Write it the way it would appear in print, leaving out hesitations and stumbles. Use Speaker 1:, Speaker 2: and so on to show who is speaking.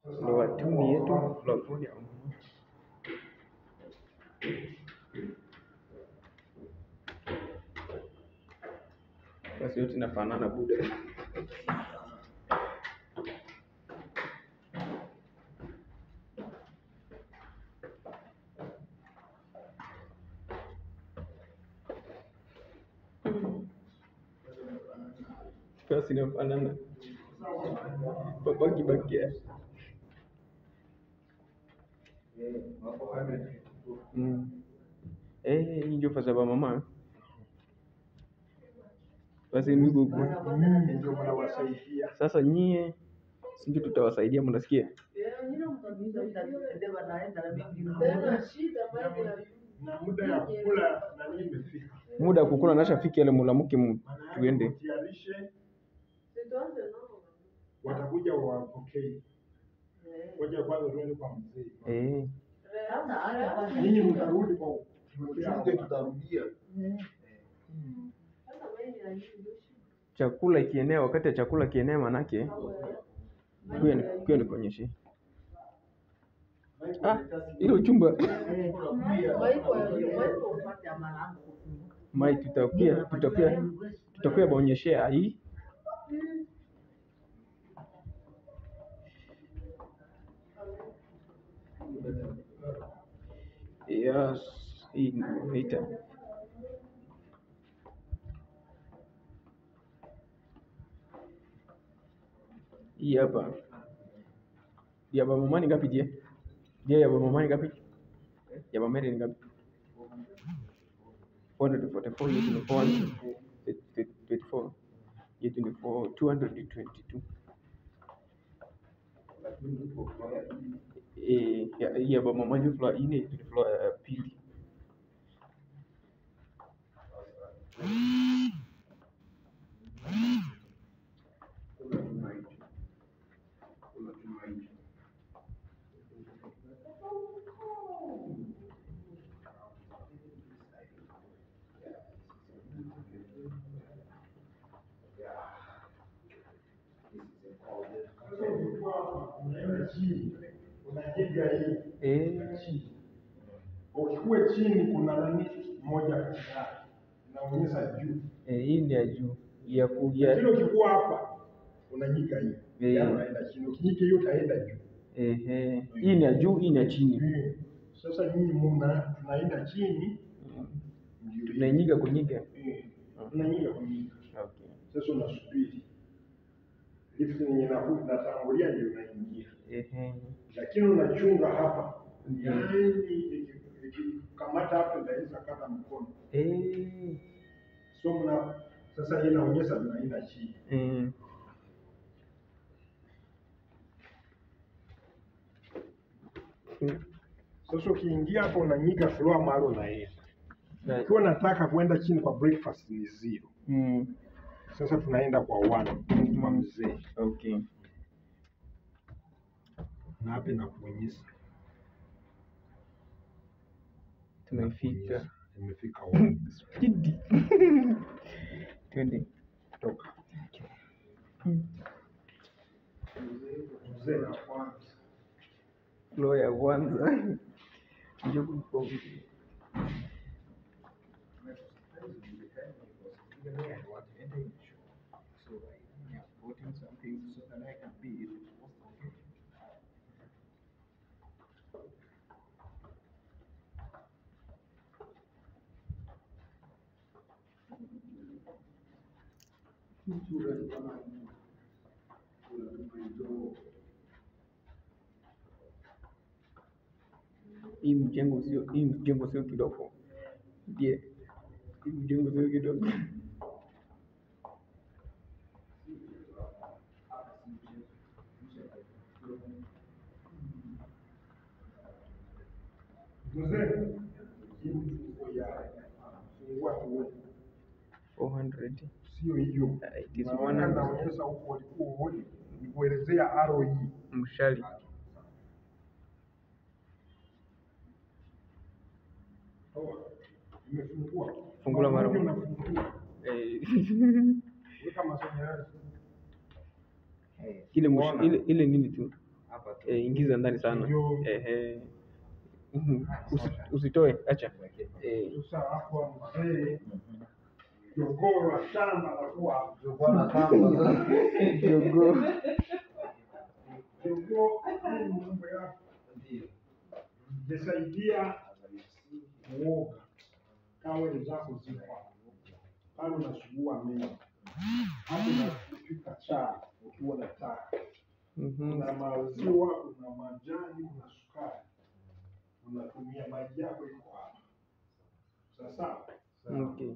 Speaker 1: Ndio watumie tu plafoni ya basi yote inafanana buda. Basi inafanana babaki bakia. Hii ndio pesa za mama. Basi ndugu
Speaker 2: ndio mnawasaidia.
Speaker 1: Sasa nyie sisi tutawasaidia, mnasikia?
Speaker 2: Na muda ya kula na nini imefika.
Speaker 1: Muda kukula nashafika, ile mulamuke tuende.
Speaker 2: Mtiarishe. Watakuja wapokee. Ngoja kwanza tuende kwa mzee. Ninyi mtarudi kwa tutarudia.
Speaker 1: Chakula ikienea, wakati ya chakula kienea manake kuyo nikuonyeshe. Hilo chumba. Mai tutakuya baonyeshea hii. Yes, hii naita. Hii hapa. Ya baba mama ni ngapi je? Je, ya baba mama ni ngapi? Ya baba mama ni ngapi? 444, yetu ni 424, yetu ni 222. Ya baba mama ni floor ine, yetu ni floor pili.
Speaker 2: Unajenga hii. Ukikuwe chini kuna nani moja katikati. Inaonyesha juu.
Speaker 1: Hii ni ya juu. Ya
Speaker 2: kuja. Kile ukikuwa hapa unajenga hii. Unaenda chini. Ukinyika hiyo utaenda juu.
Speaker 1: Hii ni ya juu, hii ni ya chini.
Speaker 2: Sasa nyinyi tunaenda chini.
Speaker 1: Tunainyiga kunyiga.
Speaker 2: Tunainyiga kunyiga. Okay. Sasa unasubiri. Lift yenye natangulia ndio unaingia. Lakini unachunga hapa. Yaani kamata hapa ndaiza kata mkono. So sasa hii inaonyesha tunaenda chini. Sasa ukiingia hapo unanyiga floor mahali unaenda. Ukiwa nataka kwenda chini kwa breakfast ni 0. Sasa tunaenda kwa 1 kwa mzee.
Speaker 1: Okay.
Speaker 2: Na hapa nakuonyesha.
Speaker 1: Tumefika.
Speaker 2: Tumefika wapi?
Speaker 1: Speed. Twende.
Speaker 2: Toka. Mzee na kwanza.
Speaker 1: Floor ya kwanza. Ndio kwa hii mjengo sio kidogo. Ndiye. Hii mjengo sio kidogo.
Speaker 2: Mzee, hii mfungo ya fungua tu
Speaker 1: 400.
Speaker 2: Sio hiyo. Naonyesha huko walikuwa uone. Nikuelezea arrow hii.
Speaker 1: Mshali.
Speaker 2: Imefungua.
Speaker 1: Fungula mara
Speaker 2: moja. Weka masomo yako.
Speaker 1: Ile nini tu.
Speaker 3: Hapa
Speaker 1: Ingiza ndani sana. Usitoe, acha.
Speaker 2: Sasa hapo mzee jogoo wa shamba anakuwa
Speaker 3: Jogoo na kamba.
Speaker 1: Jogoo.
Speaker 2: jogoo mambo ya jesaidia uoga kawe zako ziko pale unasugua meno hapo unapika chai ukiwa na taka una maziwa una majani una sukari unatumia maji yako iko hapa sasa
Speaker 1: Okay.